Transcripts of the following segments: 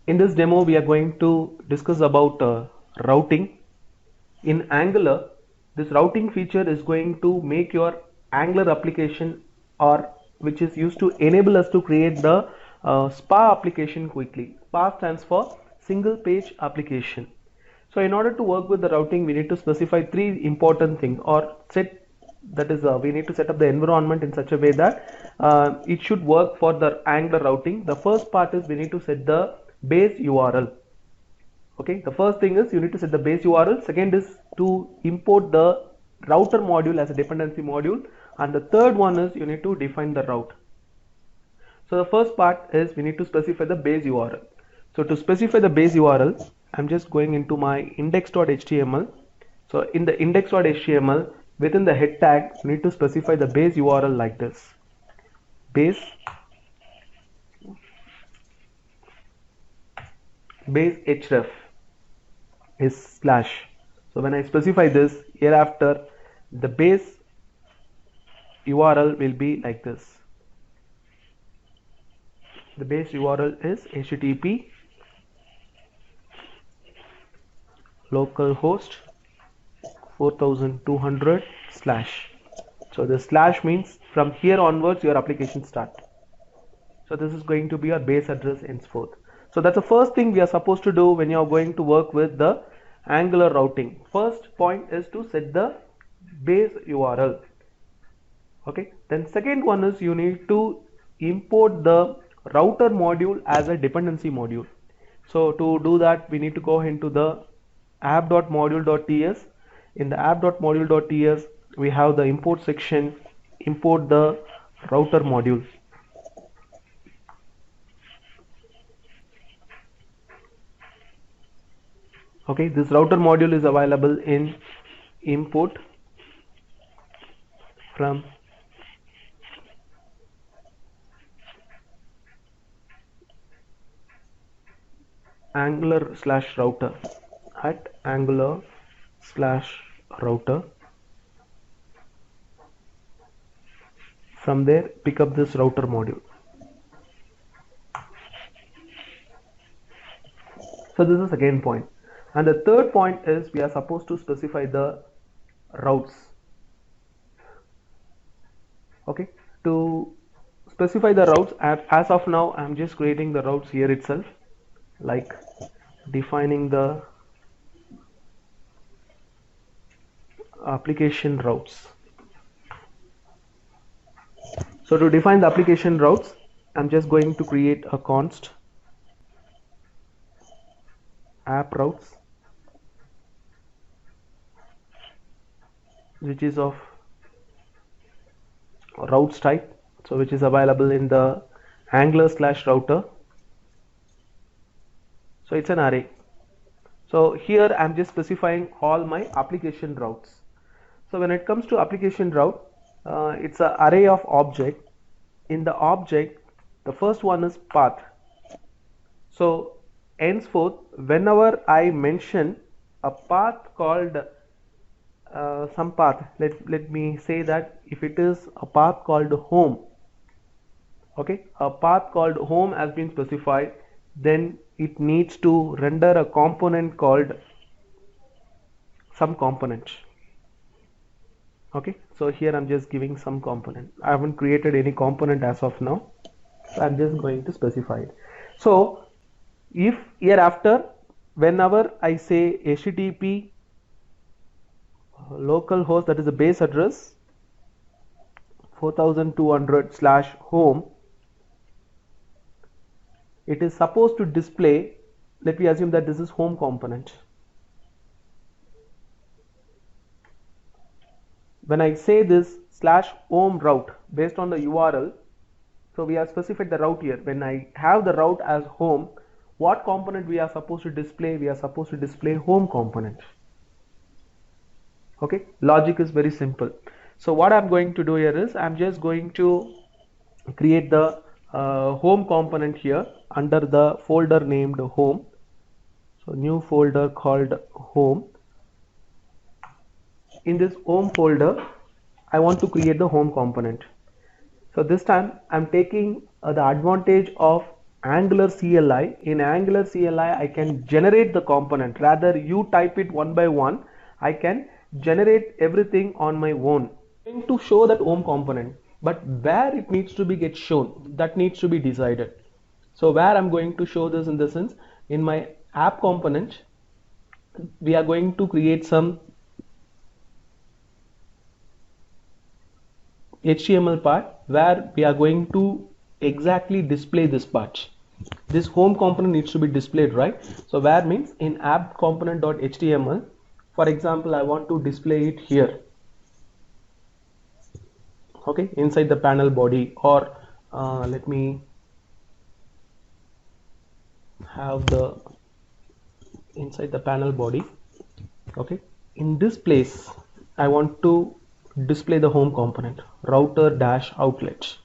In this demo, we are going to discuss about routing. In Angular, this routing feature is going to make your Angular application, or which is used to enable us to create the SPA application quickly. SPA stands for single page application. So in order to work with the routing, we need to specify three important things, or set, that is we need to set up the environment in such a way that it should work for the Angular routing. The first part is we need to set the base URL. Okay, the first thing is you need to set the base URL. Second is to import the router module as a dependency module, and the third one is you need to define the route. So the first part is we need to specify the base URL. So to specify the base URL, I'm just going into my index.html. So in the index.html, within the head tag, you need to specify the base URL like this: base href is slash. So when I specify this, hereafter the base URL will be like this. The base URL is http localhost 4200 slash. So the slash means from here onwards your application start. So this is going to be your base address henceforth. So that's the first thing we are supposed to do when you are going to work with the Angular routing. First point is to set the base URL. Okay, then second one is you need to import the router module as a dependency module. So to do that, we need to go into the app.module.ts. In the app.module.ts, we have the import section, import the router module. Okay, this router module is available in import from angular/router at angular/router. From there, pick up this router module. So this is the second point. And the third point is we are supposed to specify the routes. Okay, to specify the routes, as of now I'm just creating the routes here itself, like defining the application routes. So to define the application routes, I'm just going to create a const app routes, which is of routes type, so which is available in the Angular/router. So it's an array. So here I'm just specifying all my application routes. So when it comes to application route, it's an array of object. In the object, the first one is path. So henceforth, whenever I mention a path called some path, let me say that if it is a path called home, okay, a path called home has been specified, then it needs to render a component called some component. Okay, so here I'm just giving some component. I haven't created any component as of now, so I'm just going to specify it. So if hereafter, whenever I say http localhost, that is the base address 4200/home, it is supposed to display, let me assume that this is home component. When I say this /home route based on the URL, so we have specified the route here. When I have the route as home, what component we are supposed to display? We are supposed to display home component. Okay, logic is very simple. So what I'm going to do here is I'm just going to create the home component here under the folder named home. So new folder called home. In this home folder, I want to create the home component. So this time I'm taking the advantage of Angular CLI. In Angular CLI, I can generate the component. Rather, you type it one by one. I can generate everything on my own. I'm going to show that home component, but where it needs to be get shown, that needs to be decided. So where I'm going to show this in the sense, in my app component, we are going to create some HTML part where we are going to exactly display this part. This home component needs to be displayed, right? So where means in app component.html, for example, I want to display it here, okay, inside the panel body, or let me have the inside the panel body. Okay, in this place I want to display the home component, router dash outlet.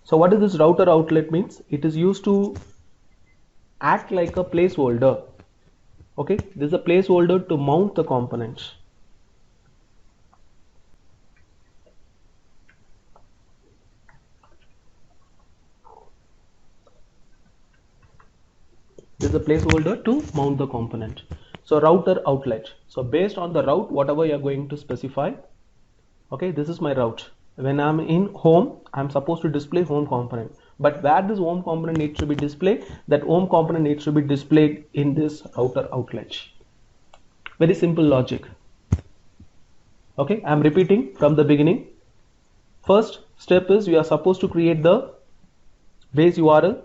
So what is this router outlet means? It is used to act like a placeholder. Okay, this is a placeholder to mount the components. This is a placeholder to mount the component. So router outlet. So based on the route, whatever you are going to specify. Okay, this is my route. When I'm in home, I'm supposed to display home component. But where this home component needs to be displayed, that home component needs to be displayed in this router outlet. Very simple logic. Okay, I'm repeating from the beginning. First step is we are supposed to create the base URL.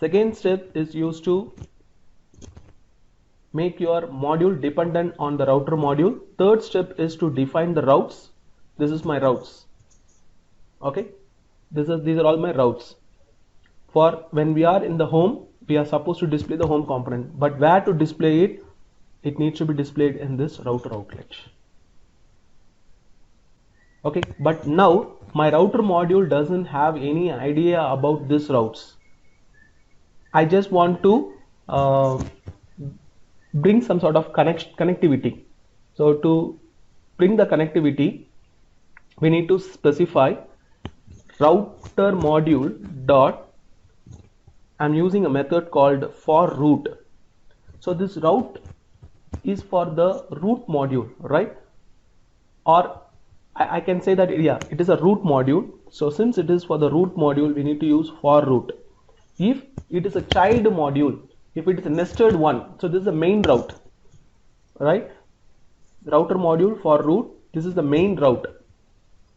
Second step is used to make your module dependent on the router module. Third step is to define the routes. This is my routes. Okay, these are all my routes. For when we are in the home, we are supposed to display the home component, but where to display it, it needs to be displayed in this router outlet. Okay, but now my router module doesn't have any idea about these routes. I just want to bring some sort of connectivity. So to bring the connectivity, we need to specify router module dot, I'm using a method called for route. So this route is for the root module, right? Or I can say that, yeah, it is a root module. So since it is for the root module, we need to use for root. If it is a child module, if it is a nested one, so this is the main route, right? Router module for root, this is the main route.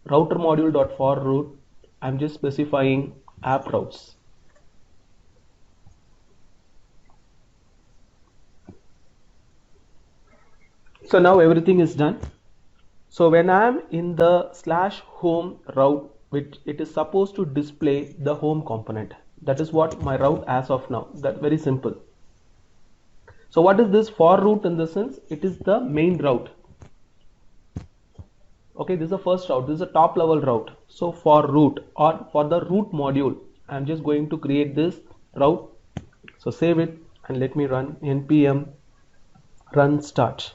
Router module dot for root, I'm just specifying app routes. So now everything is done. So when I'm in the /home route, which it is supposed to display the home component. That is what my route as of now. That's very simple. So what is this for route in the sense? It is the main route. Okay, this is the first route. This is a top level route. So for route or for the root module, I'm just going to create this route. So save it and let me run npm run start.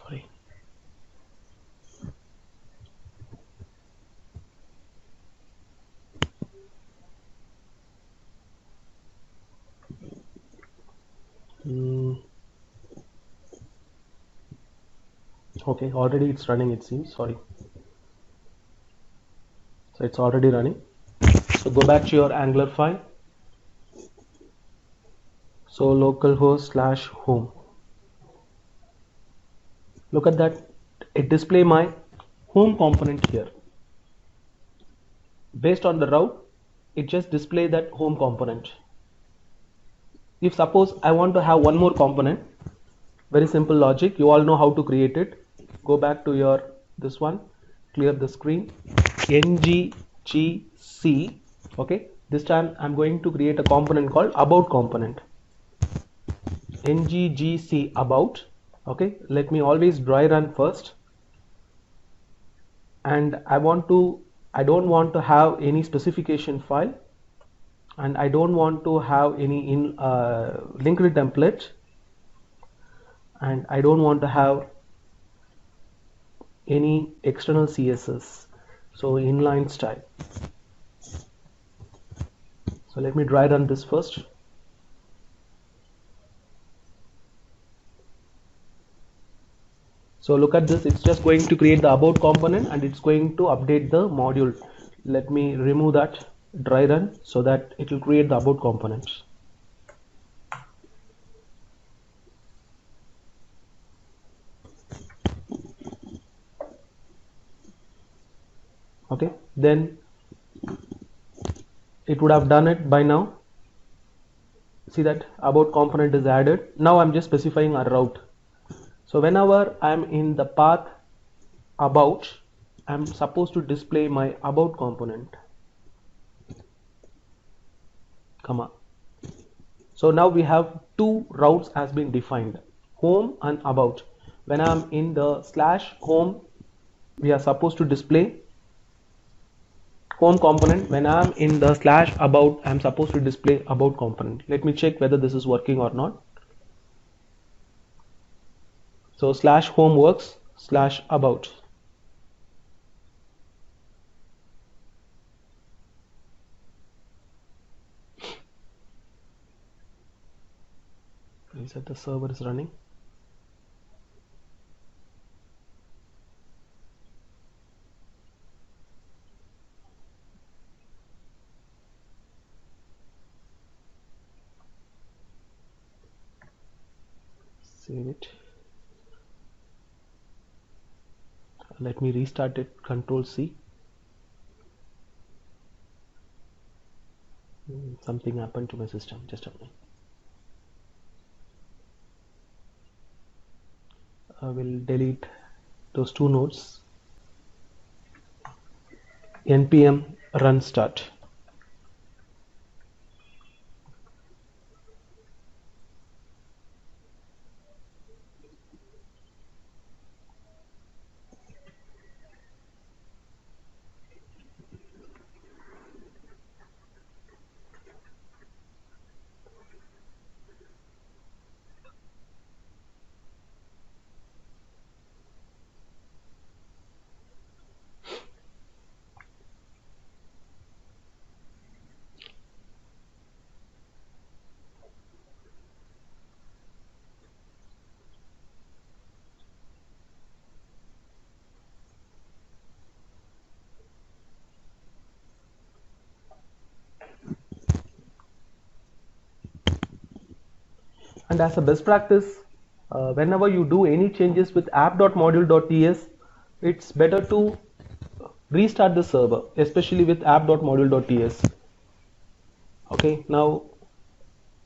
Sorry. Okay, already it's running, it seems. Sorry. So it's already running. So go back to your Angular file. So localhost /home. Look at that. It display my home component here. Based on the route, it just display that home component. If suppose I want to have one more component, very simple logic, you all know how to create it. Go back to your this one, clear the screen, nggc. Okay, this time I'm going to create a component called about component, nggc about. Okay, let me always dry run first, and I don't want to have any specification file. and I don't want to have any linked template, and I don't want to have any external CSS, so inline style. So let me dry run this first. So look at this, it's just going to create the about component and it's going to update the module. Let me remove that, dry run, so that it will create the about components. Okay, then it would have done it by now. See that about component is added. Now I'm just specifying a route. So whenever I'm in the path about, I'm supposed to display my about component, comma. So now we have two routes has been defined, home and about. When I'm in the slash home, we are supposed to display home component. When I'm in the slash about, I'm supposed to display about component. Let me check whether this is working or not. So slash home works, slash about. Is that the server is running? Save it. Let me restart it, Control C. Something happened to my system, just a minute. I will delete those two nodes. npm run start. And as a best practice, whenever you do any changes with app.module.ts, it's better to restart the server, especially with app.module.ts. Okay, now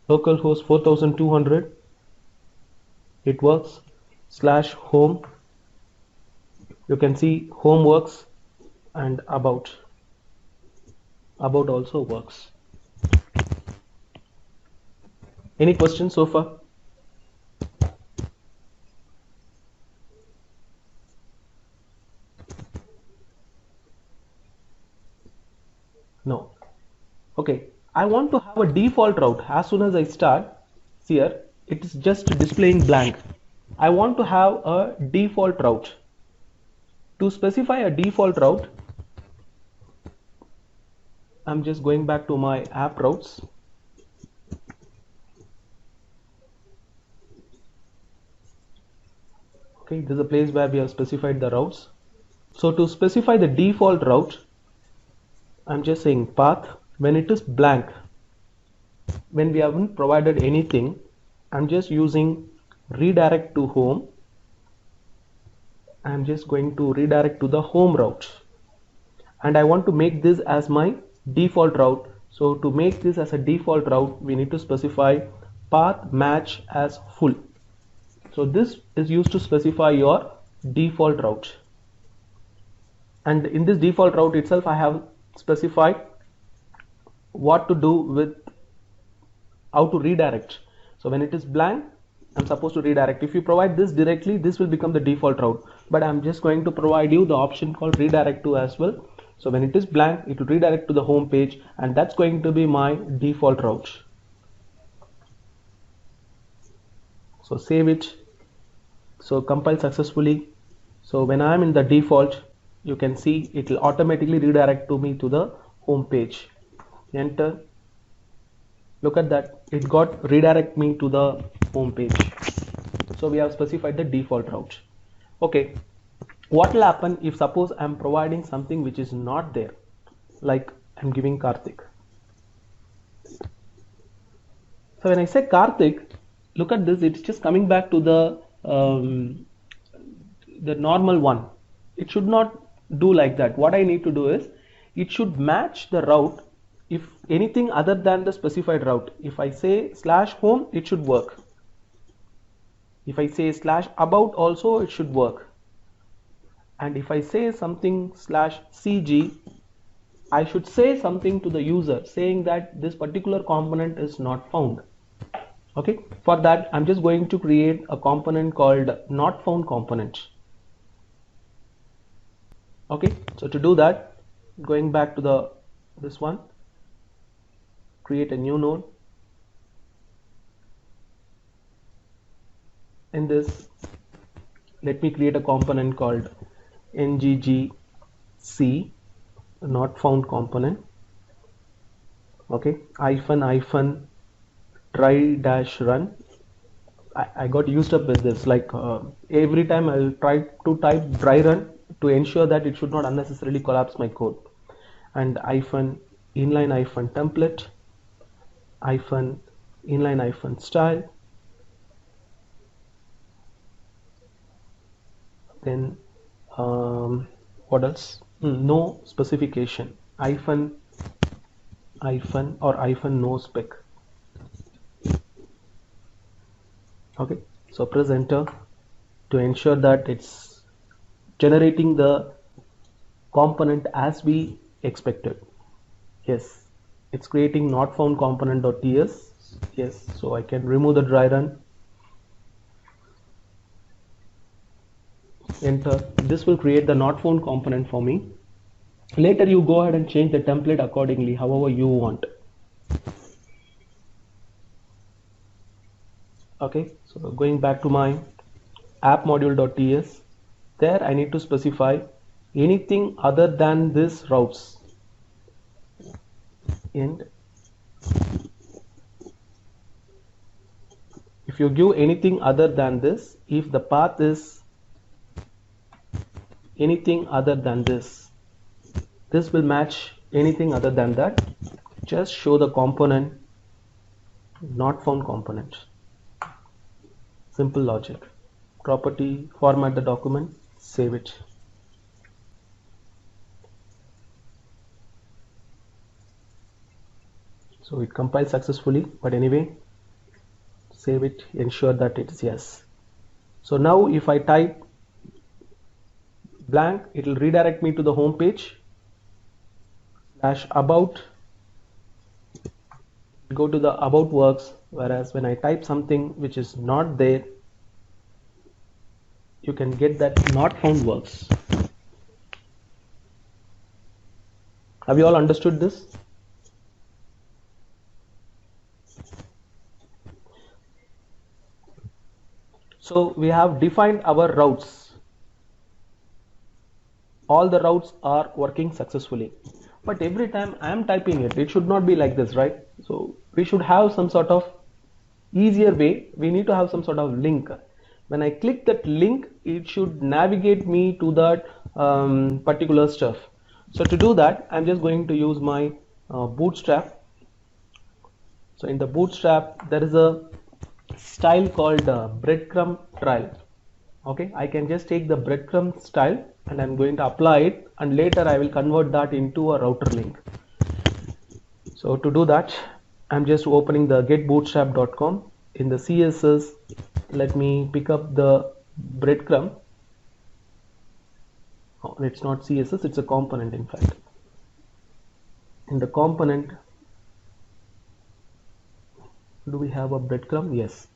localhost 4200, it works. Slash home, you can see home works, and about also works. Any questions so far? No. Okay, I want to have a default route. As soon as I start here, it is just displaying blank. I want to have a default route. To specify a default route, I'm just going back to my app routes. Okay, this is a place where we have specified the routes. So to specify the default route, I'm just saying path. When it is blank, when we haven't provided anything, I'm just using redirect to home. I'm just going to redirect to the home route, and I want to make this as my default route. So to make this as a default route, we need to specify path match as full. So this is used to specify your default route, and in this default route itself I have specified what to do with how to redirect. So when it is blank, I'm supposed to redirect. If you provide this directly, this will become the default route, but I'm just going to provide you the option called redirect to as well. So when it is blank, it will redirect to the home page, and that's going to be my default route. So save it. So compile successfully. So when I am in the default, you can see it will automatically redirect to me to the home page. Enter. Look at that, it got redirect me to the home page. So we have specified the default route. Okay, what will happen if suppose I'm providing something which is not there, like I'm giving Karthik. So when I say Karthik, look at this, it's just coming back to the normal one. It should not do like that. What I need to do is, it should match the route. If anything other than the specified route, if I say /home, it should work. If I say /about also, it should work. And if I say something /cg, I should say something to the user saying that this particular component is not found. Okay, for that I'm just going to create a component called not found component. Okay, so to do that, going back to this one, create a new node. In this, let me create a component called nggc not found component. Okay, hyphen try dash run. I got used up with this, like every time I'll try to type dry run to ensure that it should not unnecessarily collapse my code. And hyphen inline hyphen template hyphen inline hyphen style, then what else, no specification, hyphen or hyphen no spec. Okay, so press enter to ensure that it's generating the component as we expected. Yes, it's creating not found component.ts. Yes, so I can remove the dry run. Enter. This will create the not found component for me. Later you go ahead and change the template accordingly, however you want. Okay, so going back to my app module.ts, there I need to specify anything other than this routes. And if you give anything other than this, if the path is anything other than this will match anything other than that. Just show the component not found component. Simple logic. Property, format the document, save it. So it compiles successfully, but anyway, save it, ensure that it is yes. So now if I type blank, it will redirect me to the home page. /about, go to the about works, whereas when I type something which is not there, you can get that not found works. Have you all understood this? So we have defined our routes. All the routes are working successfully, but every time I am typing it should not be like this, right? So we should have some sort of easier way. We need to have some sort of link. When I click that link, it should navigate me to that particular stuff. So to do that, I'm just going to use my bootstrap. So in the bootstrap, there is a style called breadcrumb trail. Okay, I can just take the breadcrumb style and I'm going to apply it, and later I will convert that into a router link. So to do that, I'm just opening the getbootstrap.com. In the CSS, let me pick up the breadcrumb. Oh, it's not CSS, it's a component in fact. In the component, do we have a breadcrumb? Yes.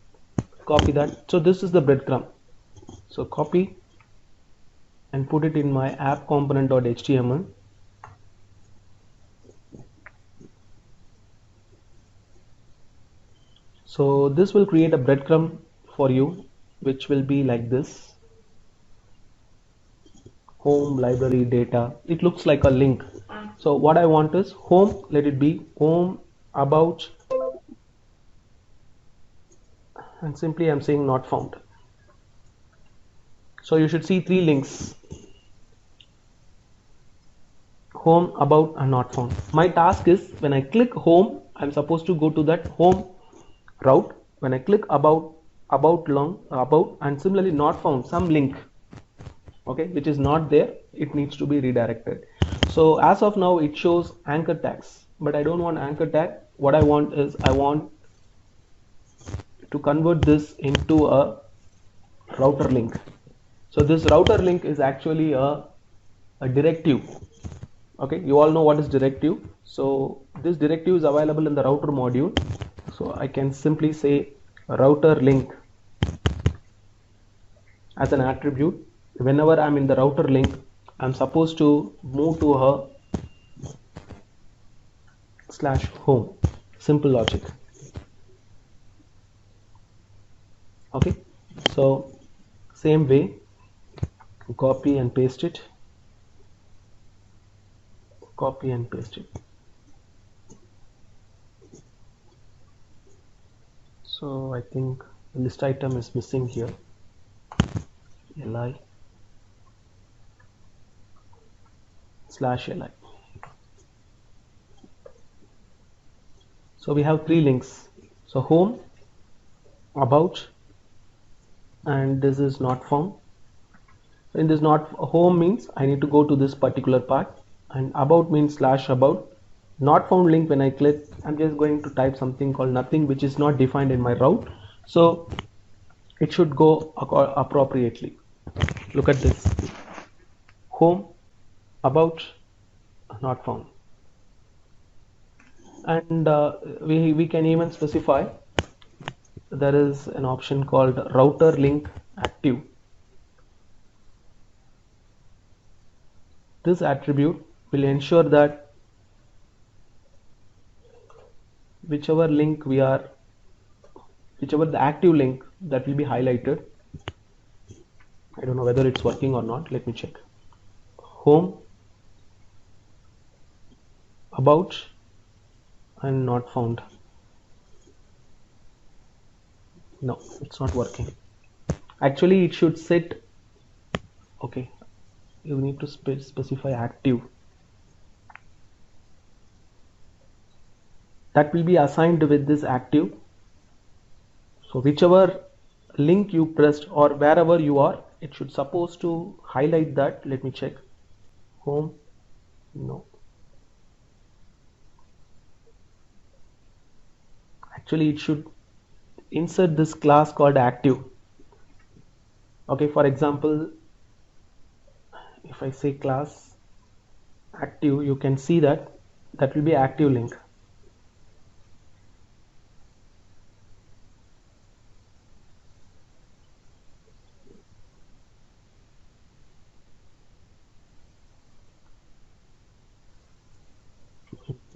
Copy that. So this is the breadcrumb. So copy and put it in my app component.html. So this will create a breadcrumb for you, which will be like this: home, library, data. It looks like a link. So what I want is home, let it be home, about, and simply I'm saying not found. So you should see three links: home, about, and not found. My task is, when I click home, I'm supposed to go to that home route. When I click about, and similarly not found, some link, okay, which is not there, it needs to be redirected. So as of now it shows anchor tags, but I don't want anchor tag. What I want is, I want to convert this into a router link. So this router link is actually a directive. Okay, you all know what is directive. So this directive is available in the router module. So I can simply say router link as an attribute. Whenever I'm in the router link, I'm supposed to move to a /home. Simple logic. Okay, so same way, copy and paste it, copy and paste it. So I think the list item is missing here. li /li. So we have three links. So home, about, and this is not found. In this not home means I need to go to this particular part, and about means /about. Not found link, when I click, I'm just going to type something called nothing, which is not defined in my route. So it should go appropriately. Look at this: home, about, not found. And we can even specify, there is an option called router link active. This attribute will ensure that whichever the active link, that will be highlighted. I don't know whether it's working or not. Let me check. Home, about, and not found. No, it's not working. Actually it should set, okay, you need to specify active. That will be assigned with this active. So whichever link you pressed or wherever you are, it should supposed to highlight that. Let me check. Home, no. Actually it should insert this class called active. Okay, for example, if I say class active, you can see that that will be active link.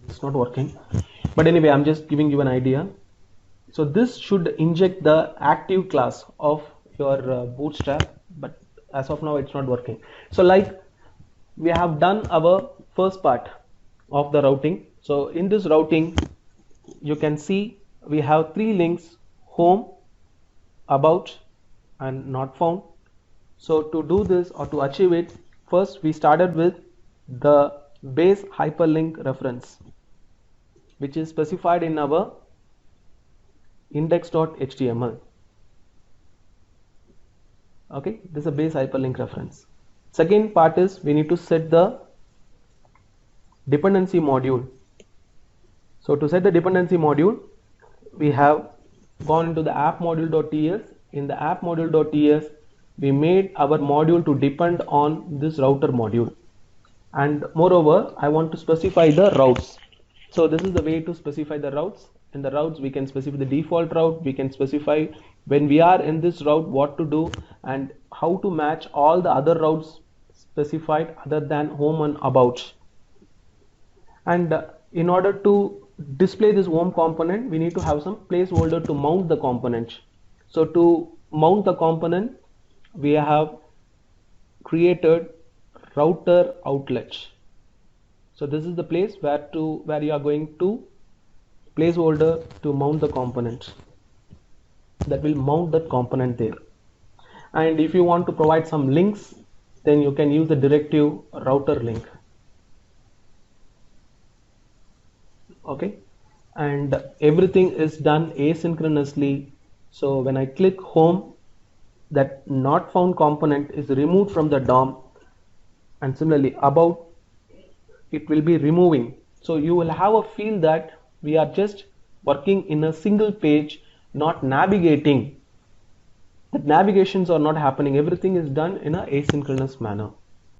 It's not working, but anyway, I'm just giving you an idea. So this should inject the active class of your bootstrap, but as of now it's not working. So like, we have done our first part of the routing. So in this routing, you can see we have three links: home, about, and not found. So to do this, or to achieve it, first we started with the base hyperlink reference, which is specified in our index.html. Okay, this is a base hyperlink reference. Second part is, we need to set the dependency module. So to set the dependency module, we have gone into the app module.ts. In the app module.ts, we made our module to depend on this router module, and moreover I want to specify the routes. So this is the way to specify the routes. In the routes, we can specify the default route, we can specify when we are in this route what to do, and how to match all the other routes specified other than home and about. And in order to display this home component, we need to have some placeholder to mount the component. So to mount the component, we have created router outlets. So this is the place where you are going to placeholder to mount the components, that will mount that component there. And if you want to provide some links, then you can use the directive router link. Okay, and everything is done asynchronously. So when I click home, that not found component is removed from the DOM, and similarly about it will be removing. So you will have a feel that we are just working in a single page, not navigating. The navigations are not happening. Everything is done in a asynchronous manner.